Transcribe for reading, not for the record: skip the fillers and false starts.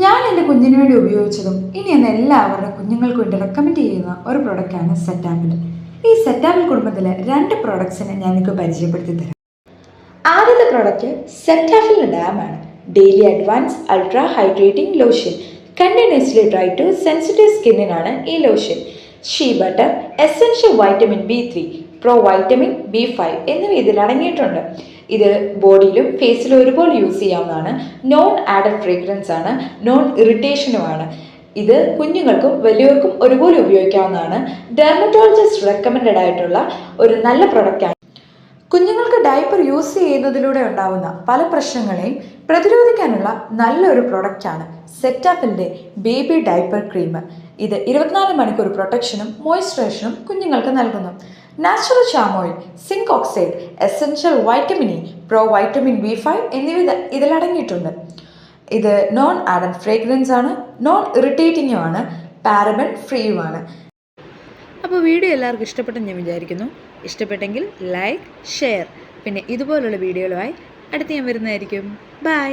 ഞാൻ എൻ്റെ കുഞ്ഞിന് വേണ്ടി ഉപയോഗിച്ചതും ഇനി എന്ന് എല്ലാവരുടെ കുഞ്ഞുങ്ങൾക്ക് വേണ്ടി റെക്കമെൻഡ് ചെയ്യുന്ന ഒരു പ്രൊഡക്റ്റാണ് സെറ്റാപ്പിൾ. ഈ സെറ്റാപ്പിൾ കുടുംബത്തിലെ രണ്ട് പ്രൊഡക്ട്സിനെ ഞാൻ നിങ്ങൾക്ക് പരിചയപ്പെടുത്തി തരാം. ആദ്യത്തെ പ്രൊഡക്റ്റ് സെറ്റാഫിൽ ഡാമാണ്. Daily advance ultra hydrating lotion. Continuously dry to sensitive സ്കിന്നിനാണ് ഈ lotion. Shea butter, essential vitamin B3, pro vitamin B5 എന്നിവ ഇതിൽ അടങ്ങിയിട്ടുണ്ട്. ഇത് ബോഡിയിലും ഫേസിലും ഒരുപോലെ യൂസ് ചെയ്യാവുന്നതാണ്. നോൺ ആഡഡ് ഫ്രേഗ്രൻസ് ആണ്, നോൺ ഇറിറ്റേഷനുമാണ്. ഇത് കുഞ്ഞുങ്ങൾക്കും വലിയവർക്കും ഒരുപോലെ ഉപയോഗിക്കാവുന്നതാണ്. ഡെർമറ്റോളജിസ്റ്റ് റെക്കമെൻഡഡ് ആയിട്ടുള്ള ഒരു നല്ല പ്രൊഡക്റ്റാണ്. കുഞ്ഞുങ്ങൾക്ക് ഡയപ്പർ യൂസ് ചെയ്യുന്നതിലൂടെ ഉണ്ടാവുന്ന പല പ്രശ്നങ്ങളെയും പ്രതിരോധിക്കാനുള്ള നല്ലൊരു പ്രൊഡക്റ്റാണ് സെറ്റാഫിലിൻ്റെ ബേബി ഡയപ്പർ ക്രീം. ഇത് 24 മണിക്കൂർ പ്രൊട്ടക്ഷനും മോയ്സ്ചറൈസേഷനും കുഞ്ഞുങ്ങൾക്ക് നൽകുന്നു. നാച്ചുറൽ ഷാം oil, zinc oxide, essential vitamin E, pro vitamin B5 എന്നിവ ഇതിലടങ്ങിയിട്ടുണ്ട്. ഇത് നോൺ ആഡഡ് ഫ്രേഗ്രൻസ് ആണ്, നോൺ ഇറിറ്റേറ്റിംഗുമാണ്, പാരബൻ ഫ്രീയുമാണ്. അപ്പോൾ വീഡിയോ എല്ലാവർക്കും ഇഷ്ടപ്പെട്ടെന്ന് ഞാൻ വിചാരിക്കുന്നു. ഇഷ്ടപ്പെട്ടെങ്കിൽ ലൈക്ക്, ഷെയർ, പിന്നെ ഇതുപോലുള്ള വീഡിയോകളുമായി അടുത്ത് ഞാൻ വരുന്നതായിരിക്കും. ബൈ.